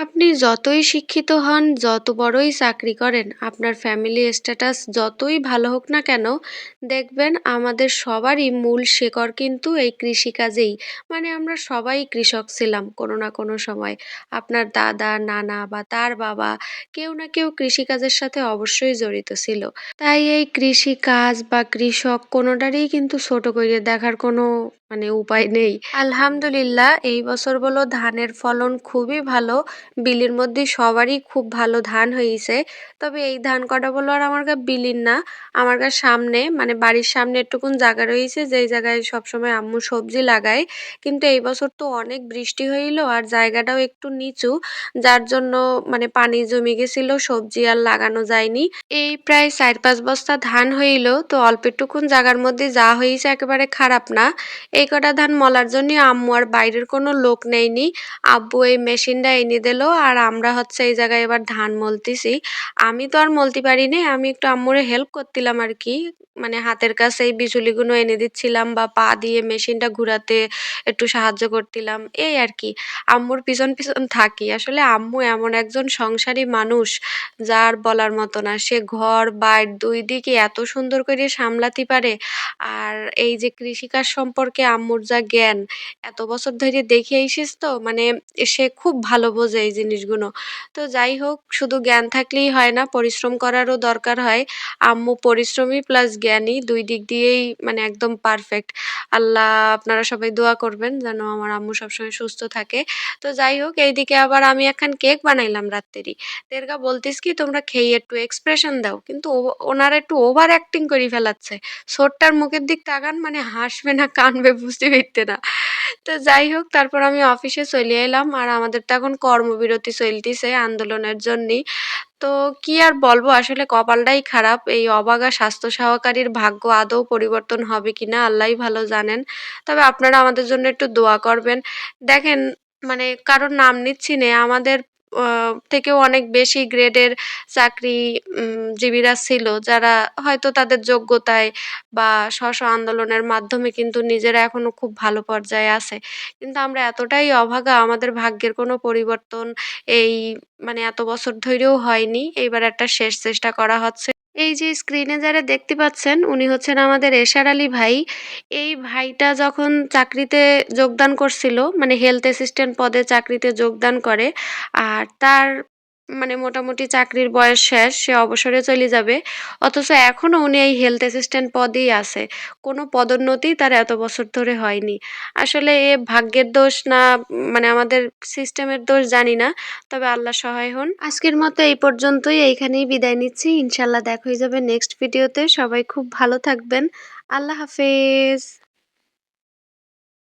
আপনি যতই শিক্ষিত হন, যত বড়ই চাকরি করেন, আপনার ফ্যামিলি স্ট্যাটাস যতই ভালো হোক না কেন, দেখবেন আমাদের সবারই মূল শেকড় কিন্তু এই কৃষিকাজেই। মানে আমরা সবাই কৃষক ছিলাম কোনো না কোনো সময়। আপনার দাদা, নানা বা তার বাবা কেউ না কেউ কৃষিকাজের সাথে অবশ্যই জড়িত ছিল। তাই এই কৃষিকাজ বা কৃষক কোনোটারই কিন্তু ছোট করে দেখার কোনো উপায় নেই। আলহামদুলিল্লাহ এই বছর বলো ধানের ফলন খুবই ভালো। বিলির মধ্যে সবারই খুব ভালো ধান হইছে। তবে এই ধান কটা বলো আর আমার বিলির না। আমার সামনে বাড়ির সামনে একটুকুন জায়গা রয়েছে যেই জায়গায় সবসময় আম্মু সবজি লাগায়। কিন্তু এই বছর তো অনেক বৃষ্টি হইলো আর জায়গাটাও একটু নিচু, যার জন্য পানি জমে গেছিল, সবজি আর লাগানো যায়নি। এই প্রায় ৪-৫ বস্তা ধান হইল, তো অল্প একটুকুন জায়গার মধ্যে যা হয়েছে একেবারে খারাপ না। এই কটা ধান মলার জন্য আম্মু আর বাইরের কোনো লোক নেয়নি। আব্বু এই মেশিনটা এনে দিল আর আমরা হচ্ছে এই জায়গায় এবার ধান মলতেছি। আমি তো আর মলতে পারি নাই, আমি একটু আম্মুরে হেল্প করছিলাম আর কি। হাতের কাছে এই বিচুলিগুলো এনে দিচ্ছিলাম বা পা দিয়ে মেশিনটা ঘুরাতে একটু সাহায্য করছিলাম, এই আর কি। আম্মুর পিছন পিছন থাকি। আসলে আম্মু এমন একজন সংসারী মানুষ, যার বলার মতো না। সে ঘর বাইর দুই দিকে এত সুন্দর করে সামলাতে পারে। আর এই যে কৃষিকাজ সম্পর্কে আম্মুর যা জ্ঞান, এত বছর ধরে দেখে আইসিস তো সে খুব ভালো বোঝে এই জিনিসগুলো। তো যাই হোক, শুধু জ্ঞান থাকলেই হয় না, পরিশ্রম করারও দরকার হয়। আম্মু পরিশ্রমী প্লাস জ্ঞানী, দুই দিক দিয়েই একদম পারফেক্ট। আল্লাহ, আপনারা সবাই দোয়া করবেন যেন আমার আম্মু সবসময় সুস্থ থাকে। তো যাই হোক, এইদিকে আবার আমি একখান কেক বানাইলাম রাত্রেরই। তেরগা বলতিস কি তোমরা খেয়ে একটু এক্সপ্রেশন দাও, কিন্তু ওনারা একটু ওভার অ্যাক্টিং করে ফেলাচ্ছে। ছোটটার মুখের দিক তাকান, হাসবে না কানবে বুঝতে পারতে না। তো যাই হোক, তারপর আমি অফিসে চলে এলাম আর আমাদের তো এখন কর্মবিরতি চলতিছে আন্দোলনের জন্যই। তো কি আর বলবো, আসলে কপালটাই খারাপ। এই অবাগা স্বাস্থ্য সহকারীর ভাগ্য আদৌ পরিবর্তন হবে কিনা আল্লাহই ভালো জানেন। তবে আপনারা আমাদের জন্য একটু দোয়া করবেন। দেখেন, কারোর নাম নিচ্ছি নে, আমাদের থেকেও অনেক বেশি গ্রেডের চাকরি জীবীরা ছিল, যারা হয়তো তাদের যোগ্যতায় বা স্ব আন্দোলনের মাধ্যমে কিন্তু নিজেরা এখনো খুব ভালো পর্যায়ে আছে। কিন্তু আমরা এতটাই অভাগা, আমাদের ভাগ্যের কোনো পরিবর্তন এই এত বছর ধরেও হয়নি। এইবার একটা শেষ চেষ্টা করা হচ্ছে। এই যে স্ক্রিনে যারা দেখতে পাচ্ছেন, উনি হচ্ছেন আমাদের এশার আলী ভাই। এই ভাইটা যখন চাকরিতে যোগদান করছিল, হেলথ অ্যাসিস্ট্যান্ট পদে চাকরিতে যোগদান করে, আর তার মোটামুটি চাকরির বয়স শেষ, সে অবসরে চলে যাবে। অথচ এখনো উনি এই হেলথ অ্যাসিস্ট্যান্ট পদেই আছে। কোনো পদোন্নতি তার এত বছর ধরে হয়নি। আসলে এ ভাগ্যের দোষ না আমাদের সিস্টেমের দোষ জানি না। তবে আল্লাহ সহায় হন। আজকের মতো এই পর্যন্তই, এইখানেই বিদায় নিচ্ছি। ইনশাল্লাহ দেখা হয়ে যাবে নেক্সট ভিডিওতে। সবাই খুব ভালো থাকবেন। আল্লাহ হাফেজ।